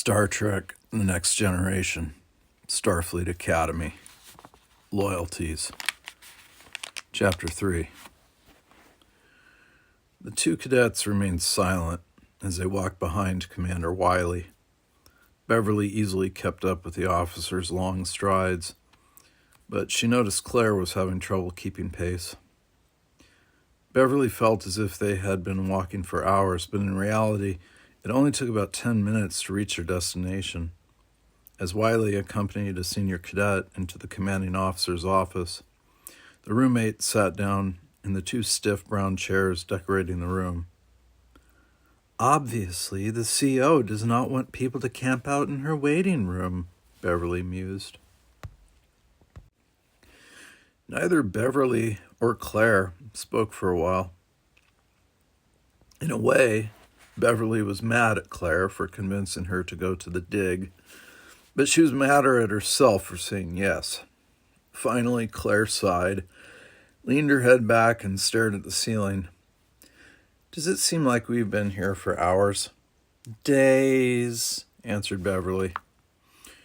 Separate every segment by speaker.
Speaker 1: Star Trek The Next Generation, Starfleet Academy, Loyalties, Chapter 3. The two cadets remained silent as they walked behind Commander Wiley. Beverly easily kept up with the officer's long strides, but she noticed Claire was having trouble keeping pace. Beverly felt as if they had been walking for hours, but in reality, it only took about 10 minutes to reach their destination. As Wiley accompanied a senior cadet into the commanding officer's office, the roommate sat down in the two stiff brown chairs decorating the room. "Obviously, the CO does not want people to camp out in her waiting room," Beverly mused. Neither Beverly or Claire spoke for a while. In a way, Beverly was mad at Claire for convincing her to go to the dig, but she was madder at herself for saying yes. Finally, Claire sighed, leaned her head back, and stared at the ceiling. "Does it seem like we've been here for hours?" "Days," answered Beverly.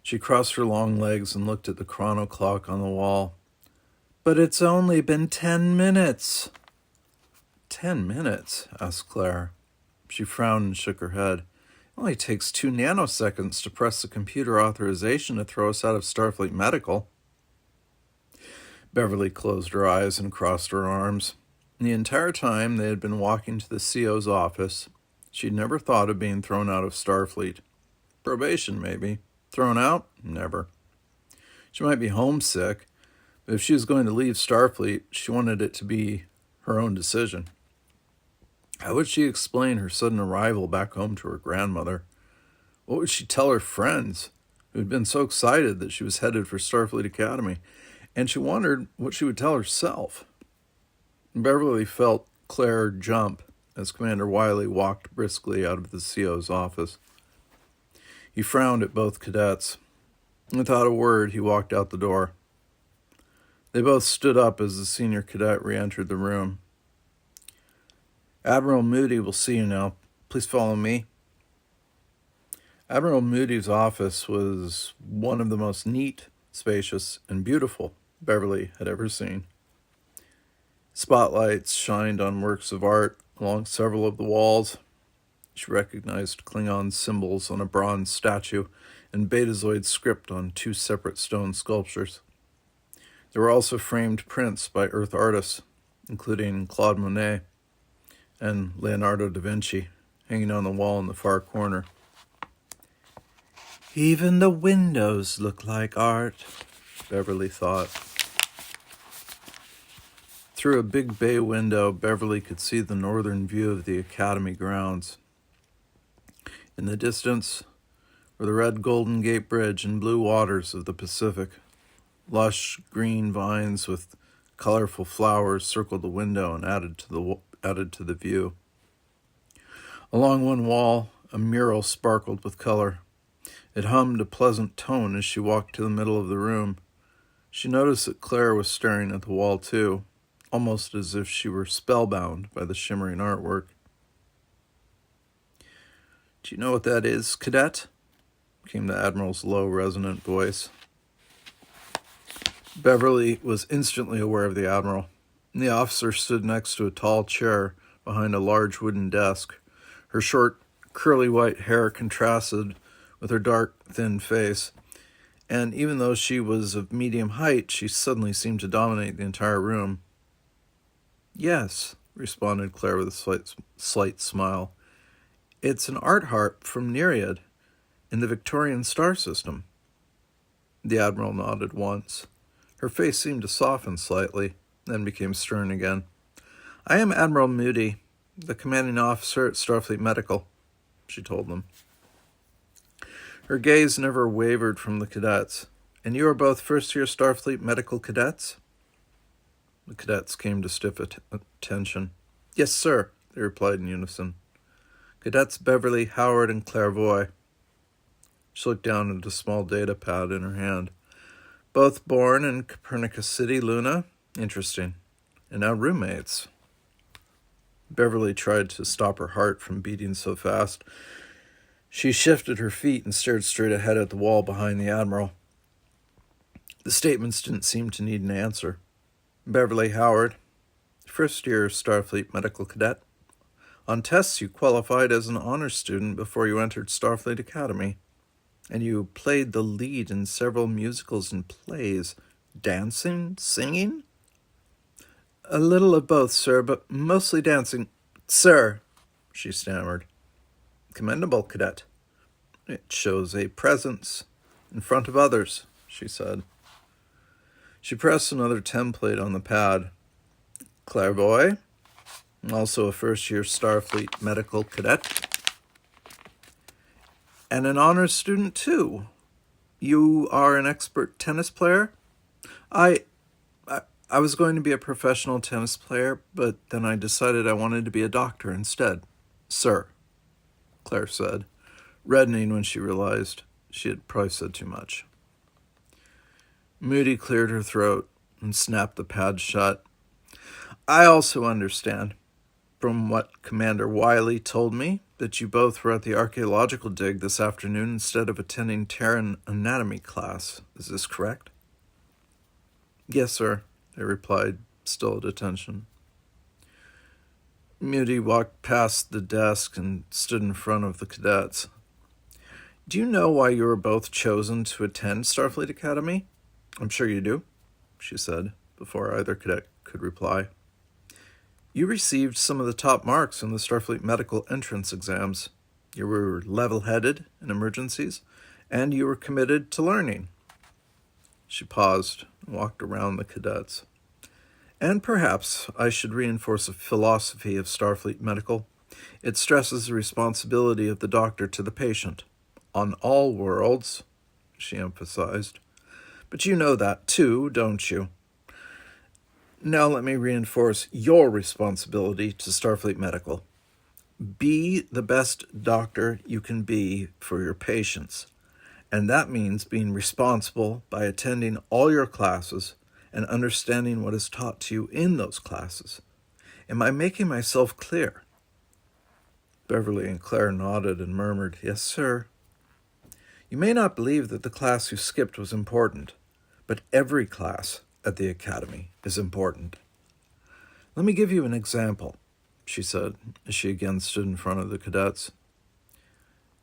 Speaker 1: She crossed her long legs and looked at the chrono clock on the wall. "But it's only been 10 minutes. 10 minutes? Asked Claire. She frowned and shook her head. "It only takes 2 nanoseconds to press the computer authorization to throw us out of Starfleet Medical." Beverly closed her eyes and crossed her arms. The entire time they had been walking to the CO's office, she'd never thought of being thrown out of Starfleet. Probation, maybe. Thrown out? Never. She might be homesick, but if she was going to leave Starfleet, she wanted it to be her own decision. How would she explain her sudden arrival back home to her grandmother? What would she tell her friends, who had been so excited that she was headed for Starfleet Academy? And she wondered what she would tell herself. Beverly felt Claire jump as Commander Wiley walked briskly out of the CO's office. He frowned at both cadets. Without a word, he walked out the door. They both stood up as the senior cadet re-entered the room. "Admiral Moody will see you now. Please follow me." Admiral Moody's office was one of the most neat, spacious, and beautiful Beverly had ever seen. Spotlights shined on works of art along several of the walls. She recognized Klingon symbols on a bronze statue and Betazoid script on 2 separate stone sculptures. There were also framed prints by Earth artists, including Claude Monet and Leonardo da Vinci, hanging on the wall in the far corner. "Even the windows look like art," Beverly thought. Through a big bay window, Beverly could see the northern view of the Academy grounds. In the distance were the red Golden Gate Bridge and blue waters of the Pacific. Lush green vines with colorful flowers circled the window and added to the view. Along one wall, a mural sparkled with color. It hummed a pleasant tone as she walked to the middle of the room. She noticed that Claire was staring at the wall too, almost as if she were spellbound by the shimmering artwork. "Do you know what that is, cadet?" came the Admiral's low, resonant voice. Beverly was instantly aware of the Admiral. The officer stood next to a tall chair behind a large wooden desk. Her short, curly white hair contrasted with her dark, thin face, and even though she was of medium height, she suddenly seemed to dominate the entire room. "Yes," responded Claire with a slight smile. "It's an art harp from Nereid in the Victorian star system." The Admiral nodded once. Her face seemed to soften slightly, then became stern again. "I am Admiral Moody, the commanding officer at Starfleet Medical," she told them. Her gaze never wavered from the cadets. "And you are both first-year Starfleet Medical cadets?" The cadets came to stiff attention. "Yes, sir," they replied in unison. "Cadets Beverly, Howard, and Clairvoy." She looked down at a small data pad in her hand. "Both born in Copernicus City, Luna? Interesting. And now roommates." Beverly tried to stop her heart from beating so fast. She shifted her feet and stared straight ahead at the wall behind the Admiral. The statements didn't seem to need an answer. Beverly Howard, first-year Starfleet medical cadet. On tests, you qualified as an honors student before you entered Starfleet Academy, and you played the lead in several musicals and plays. Dancing? Singing? A little of both, sir, but mostly dancing. Sir, she stammered. Commendable, cadet. It shows a presence in front of others, she said. She pressed another template on the pad. Clairvoy, also a first-year Starfleet medical cadet. And an honors student, too. You are an expert tennis player? I was going to be a professional tennis player, but then I decided I wanted to be a doctor instead. Sir, Claire said, reddening when she realized she had probably said too much. Moody cleared her throat and snapped the pad shut. I also understand, from what Commander Wiley told me, that you both were at the archaeological dig this afternoon instead of attending Terran anatomy class. Is this correct? Yes, sir, they replied, still at attention. Moody walked past the desk and stood in front of the cadets. Do you know why you were both chosen to attend Starfleet Academy? I'm sure you do, she said, before either cadet could reply. You received some of the top marks in the Starfleet medical entrance exams. You were level-headed in emergencies, and you were committed to learning. She paused and walked around the cadets. And perhaps I should reinforce a philosophy of Starfleet Medical. It stresses the responsibility of the doctor to the patient. On all worlds, she emphasized. But you know that too, don't you? Now let me reinforce your responsibility to Starfleet Medical. Be the best doctor you can be for your patients. And that means being responsible by attending all your classes and understanding what is taught to you in those classes. Am I making myself clear? Beverly and Claire nodded and murmured, Yes, sir. You may not believe that the class you skipped was important, but every class at the Academy is important. Let me give you an example, she said, as she again stood in front of the cadets.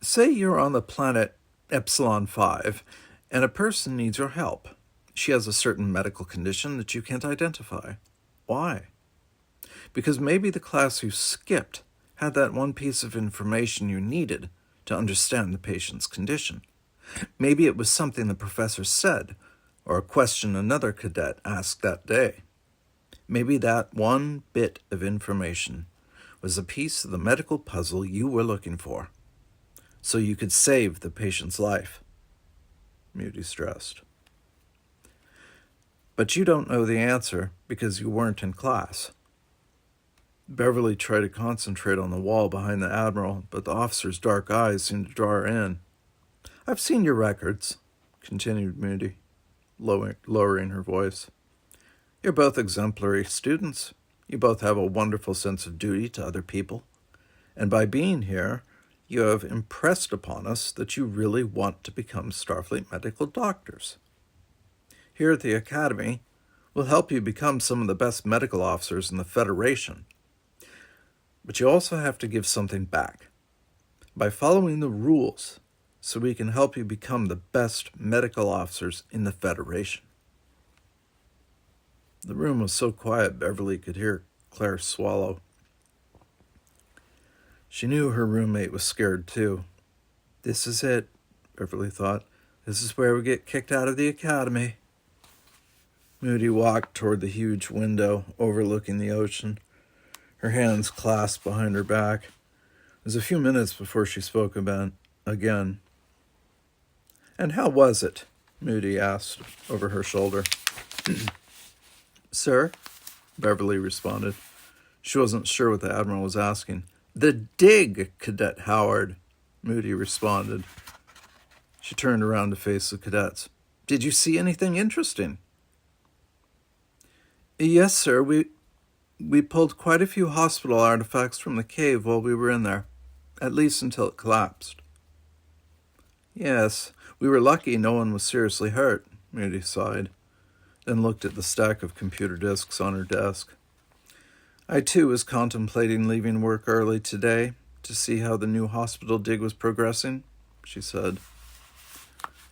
Speaker 1: Say you're on the planet Epsilon 5, and a person needs your help. She has a certain medical condition that you can't identify. Why? Because maybe the class you skipped had that one piece of information you needed to understand the patient's condition. Maybe it was something the professor said, or a question another cadet asked that day. Maybe that one bit of information was a piece of the medical puzzle you were looking for, so you could save the patient's life. Moody stressed. But you don't know the answer because you weren't in class. Beverly tried to concentrate on the wall behind the Admiral, but the officer's dark eyes seemed to draw her in. I've seen your records, continued Moody, lowering her voice. You're both exemplary students. You both have a wonderful sense of duty to other people. And by being here, you have impressed upon us that you really want to become Starfleet medical doctors. Here at the Academy, we'll help you become some of the best medical officers in the Federation. But you also have to give something back by following the rules so we can help you become the best medical officers in the Federation. The room was so quiet Beverly could hear Claire swallow. She knew her roommate was scared too. This is it, Beverly thought. This is where we get kicked out of the Academy. Moody walked toward the huge window overlooking the ocean, her hands clasped behind her back. It was a few minutes before she spoke again. And how was it? Moody asked over her shoulder. Sir? Beverly responded. She wasn't sure what the Admiral was asking. The dig, Cadet Howard, Moody responded. She turned around to face the cadets. Did you see anything interesting? Yes, sir. We pulled quite a few hospital artifacts from the cave while we were in there, at least until it collapsed. Yes, we were lucky no one was seriously hurt, Moody sighed, then looked at the stack of computer disks on her desk. I, too, was contemplating leaving work early today to see how the new hospital dig was progressing, she said,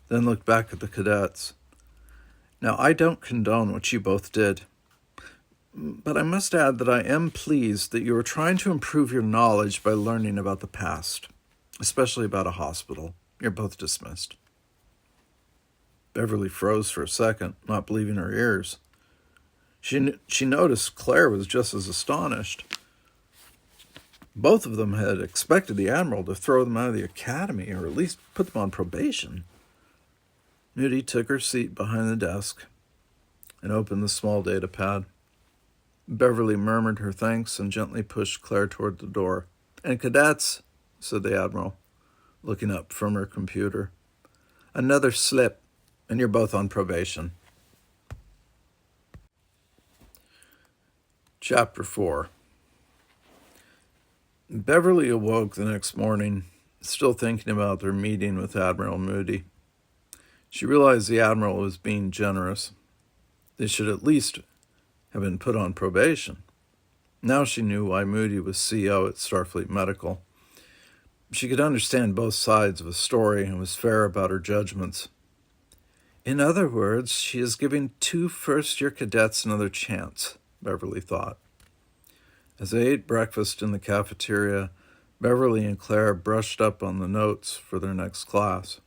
Speaker 1: then looked back at the cadets. Now, I don't condone what you both did, but I must add that I am pleased that you are trying to improve your knowledge by learning about the past, especially about a hospital. You're both dismissed. Beverly froze for a second, not believing her ears. She noticed Claire was just as astonished. Both of them had expected the Admiral to throw them out of the academy, or at least put them on probation. Moody took her seat behind the desk and opened the small data pad. Beverly murmured her thanks and gently pushed Claire toward the door. "And cadets," said the Admiral, looking up from her computer, "another slip, and you're both on probation." Chapter 4. Beverly awoke the next morning, still thinking about their meeting with Admiral Moody. She realized the Admiral was being generous. They should at least have been put on probation. Now she knew why Moody was CEO at Starfleet Medical. She could understand both sides of a story and was fair about her judgments. In other words, she is giving 2 first-year cadets another chance, Beverly thought. As they ate breakfast in the cafeteria, Beverly and Claire brushed up on the notes for their next class.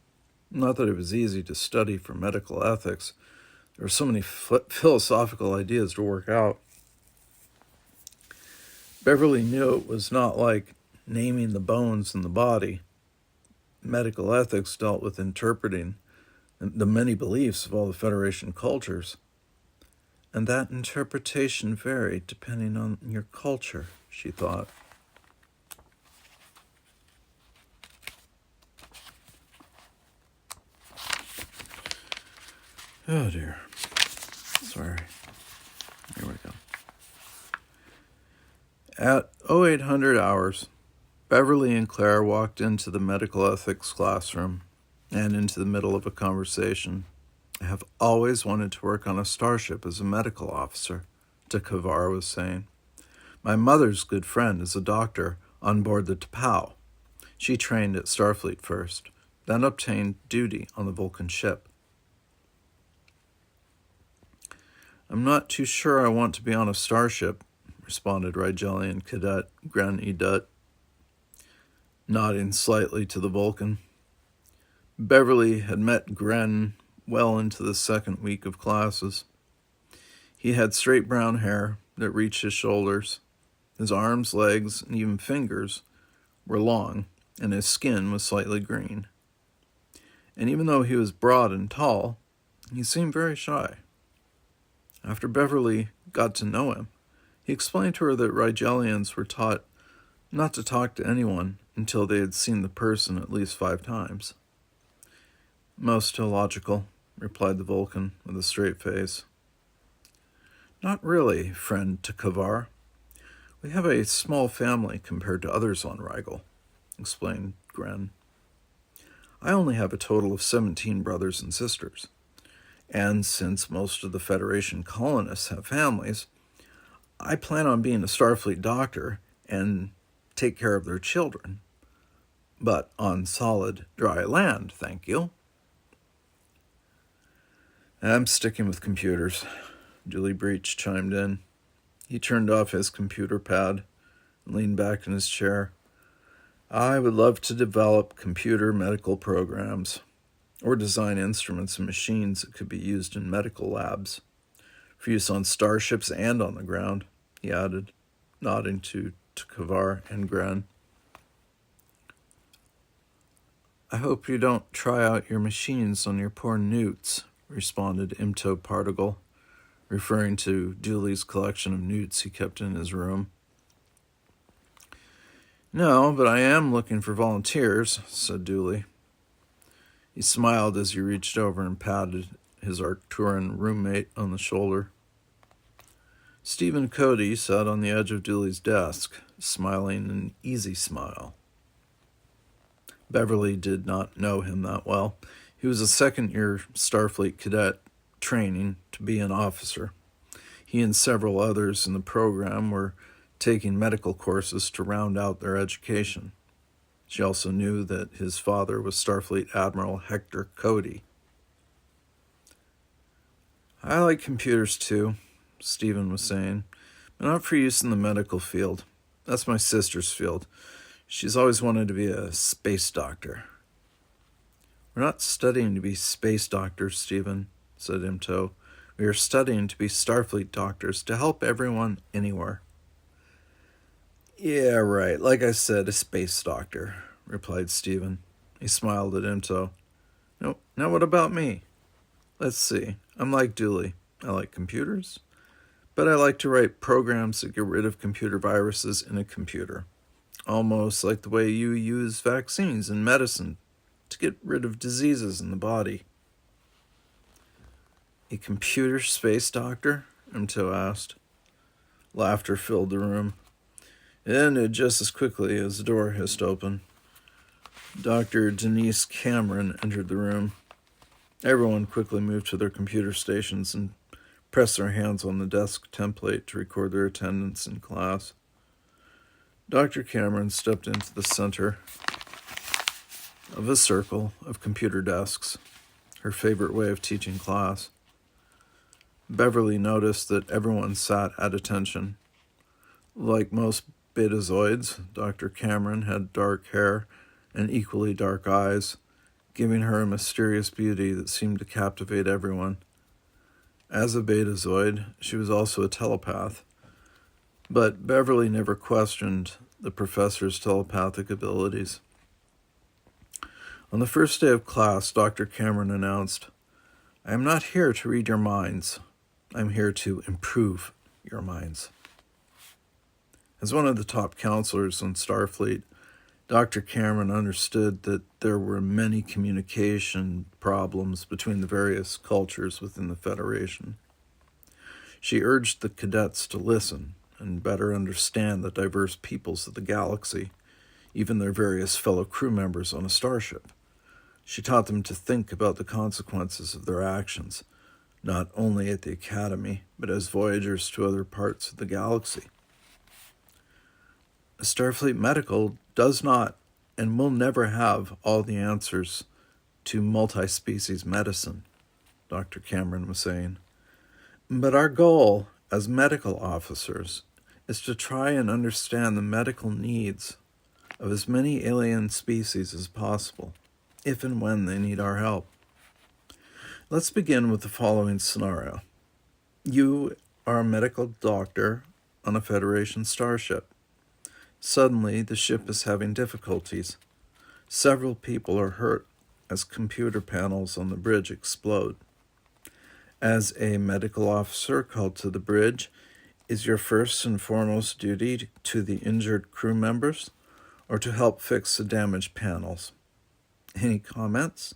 Speaker 1: Not that it was easy to study for medical ethics. There were so many philosophical ideas to work out. Beverly knew it was not like naming the bones in the body. Medical ethics dealt with interpreting the many beliefs of all the Federation cultures. And that interpretation varied depending on your culture, she thought. Oh dear. Sorry. Here we go. At 0800 hours, Beverly and Claire walked into the medical ethics classroom and into the middle of a conversation. "I have always wanted to work on a starship as a medical officer," Kavar was saying. "My mother's good friend is a doctor on board the T'Pau. She trained at Starfleet first, then obtained duty on the Vulcan ship." "I'm not too sure I want to be on a starship," responded Rigelian Cadet Gren Edut, nodding slightly to the Vulcan. Beverly had met Gren well into the second week of classes. He had straight brown hair that reached his shoulders. His arms, legs, and even fingers were long, and his skin was slightly green. And even though he was broad and tall, he seemed very shy. After Beverly got to know him, he explained to her that Rigelians were taught not to talk to anyone until they had seen the person at least 5 times. "Most illogical," replied the Vulcan with a straight face. "Not really, friend Kavar. We have a small family compared to others on Rigel," explained Gren. "I only have a total of 17 brothers and sisters. And since most of the Federation colonists have families, I plan on being a Starfleet doctor and take care of their children. But on solid, dry land, thank you." "I'm sticking with computers," Julie Breach chimed in. He turned off his computer pad and leaned back in his chair. "I would love to develop computer medical programs, or design instruments and machines that could be used in medical labs, for use on starships and on the ground," he added, nodding to Kavar and Gren. "I hope you don't try out your machines on your poor newts," responded Imto Particle, referring to Dooley's collection of newts he kept in his room. "No, but I am looking for volunteers," said Dooley. He smiled as he reached over and patted his Arcturan roommate on the shoulder. Stephen Cody sat on the edge of Dooley's desk, smiling an easy smile. Beverly did not know him that well. He was a second-year Starfleet cadet training to be an officer. He and several others in the program were taking medical courses to round out their education. She also knew that his father was Starfleet Admiral Hector Cody. "I like computers too," Stephen was saying, "but not for use in the medical field. That's my sister's field. She's always wanted to be a space doctor." "We're not studying to be space doctors, Stephen," said Imto. "We are studying to be Starfleet doctors to help everyone anywhere." "Yeah, right. Like I said, a space doctor," replied Stephen. He smiled at Imto. "No, now what about me? Let's see. I'm like Dooley. I like computers, but I like to write programs that get rid of computer viruses in a computer. Almost like the way you use vaccines and medicine to get rid of diseases in the body." "A computer space doctor?" Imto asked. Laughter filled the room. It ended just as quickly as the door hissed open. Dr. Denise Cameron entered the room. Everyone quickly moved to their computer stations and pressed their hands on the desk template to record their attendance in class. Dr. Cameron stepped into the center of a circle of computer desks, her favorite way of teaching class. Beverly noticed that everyone sat at attention. Like most betazoids, Dr. Cameron had dark hair and equally dark eyes, giving her a mysterious beauty that seemed to captivate everyone. As a betazoid, she was also a telepath, but Beverly never questioned the professor's telepathic abilities. On the first day of class, Dr. Cameron announced, "I am not here to read your minds. I'm here to improve your minds." As one of the top counselors on Starfleet, Dr. Cameron understood that there were many communication problems between the various cultures within the Federation. She urged the cadets to listen and better understand the diverse peoples of the galaxy, even their various fellow crew members on a starship. She taught them to think about the consequences of their actions, not only at the Academy, but as voyagers to other parts of the galaxy. "Starfleet Medical does not and will never have all the answers to multi-species medicine," Dr. Cameron was saying. "But our goal as medical officers is to try and understand the medical needs of as many alien species as possible, if and when they need our help. Let's begin with the following scenario. You are a medical doctor on a Federation starship. Suddenly, the ship is having difficulties. Several people are hurt as computer panels on the bridge explode. As a medical officer called to the bridge, is your first and foremost duty to the injured crew members or to help fix the damaged panels? Any comments?"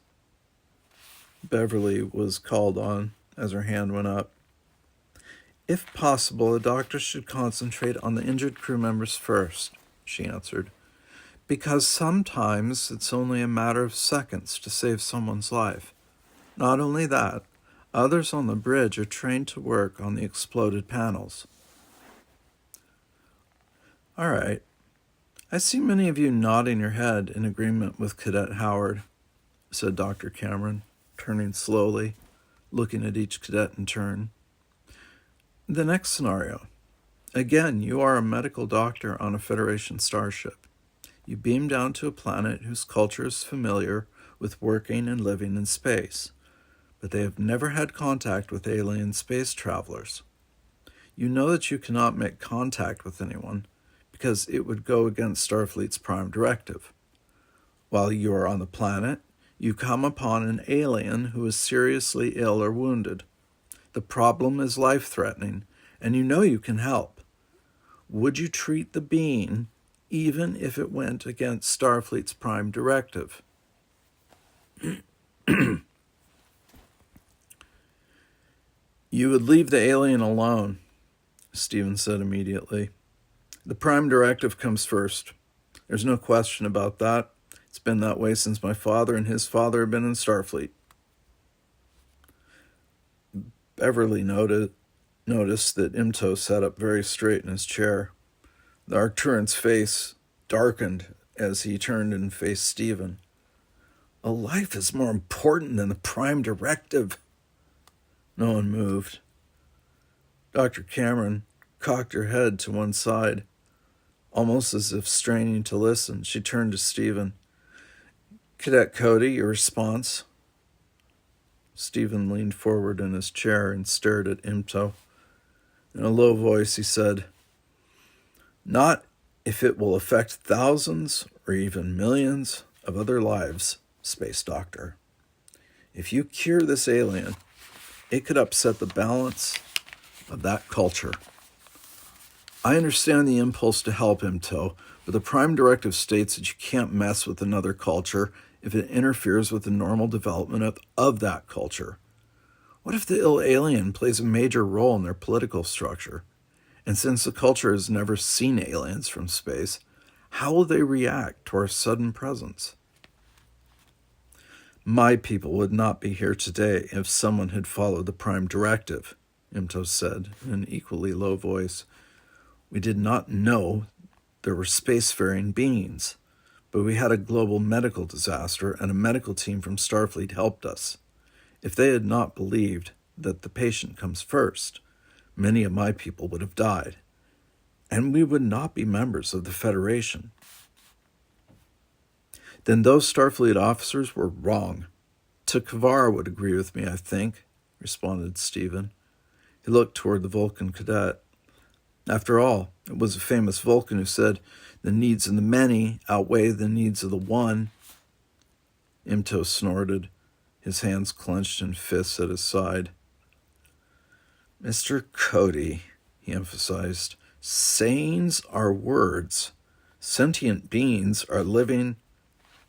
Speaker 1: Beverly was called on as her hand went up. "If possible, a doctor should concentrate on the injured crew members first," she answered, "because sometimes it's only a matter of seconds to save someone's life. Not only that, others on the bridge are trained to work on the exploded panels." "All right. I see many of you nodding your head in agreement with Cadet Howard," said Dr. Cameron, turning slowly, looking at each cadet in turn. "The next scenario. Again, you are a medical doctor on a Federation starship. You beam down to a planet whose culture is familiar with working and living in space, but they have never had contact with alien space travelers. You know that you cannot make contact with anyone because it would go against Starfleet's Prime Directive. While you are on the planet, you come upon an alien who is seriously ill or wounded. The problem is life-threatening, and you know you can help. Would you treat the being even if it went against Starfleet's Prime Directive?" "You would leave the alien alone," Stephen said immediately. "The Prime Directive comes first. There's no question about that. It's been that way since my father and his father have been in Starfleet. Beverly noticed that Imto sat up very straight in his chair. The Arcturan's face darkened as he turned and faced Stephen. A life is more important than the Prime Directive. No one moved. Dr. Cameron cocked her head to one side, almost as if straining to listen. She turned to Stephen. Cadet Cody, your response? Stephen leaned forward in his chair and stared at Imto. In a low voice, he said, "Not if it will affect thousands or even millions of other lives, Space Doctor. If you cure this alien, it could upset the balance of that culture." I understand the impulse to help Imto, but the Prime Directive states that you can't mess with another culture if it interferes with the normal development of that culture. What if the ill alien plays a major role in their political structure? And since the culture has never seen aliens from space, how will they react to our sudden presence? My people would not be here today if someone had followed the Prime Directive, Imto said in an equally low voice. We did not know there were spacefaring beings, but we had a global medical disaster and a medical team from Starfleet helped us. If they had not believed that the patient comes first, many of my people would have died, and we would not be members of the Federation. Then those Starfleet officers were wrong. Takavara would agree with me, I think, responded Stephen. He looked toward the Vulcan cadet. After all, it was a famous Vulcan who said, "The needs of the many outweigh the needs of the one." Imto snorted, his hands clenched in fists at his side. "Mr. Cody," he emphasized, "sayings are words. Sentient beings are living—"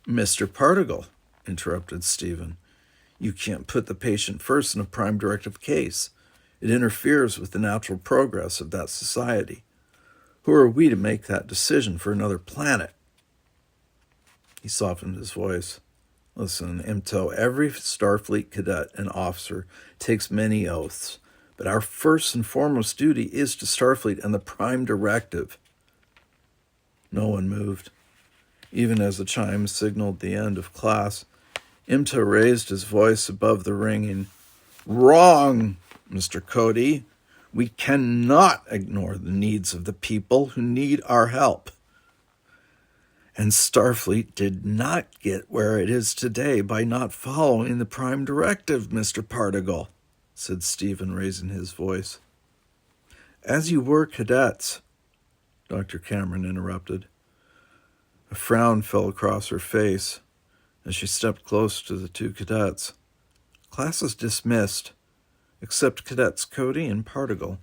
Speaker 1: "Mr. Particle," interrupted Stephen, "you can't put the patient first in a Prime Directive case. It interferes with the natural progress of that society. Who are we to make that decision for another planet?" He softened his voice. "Listen, Imto, every Starfleet cadet and officer takes many oaths, but our first and foremost duty is to Starfleet and the Prime Directive." No one moved. Even as the chimes signaled the end of class, Imto raised his voice above the ringing. "Wrong, Mr. Cody. We cannot ignore the needs of the people who need our help. And Starfleet did not get where it is today by not following the Prime Directive, Mr. Particle," said Stephen, raising his voice. "As you were cadets," Dr. Cameron interrupted. A frown fell across her face as she stepped close to the two cadets. "Class is dismissed, except Cadets Cody and Particle."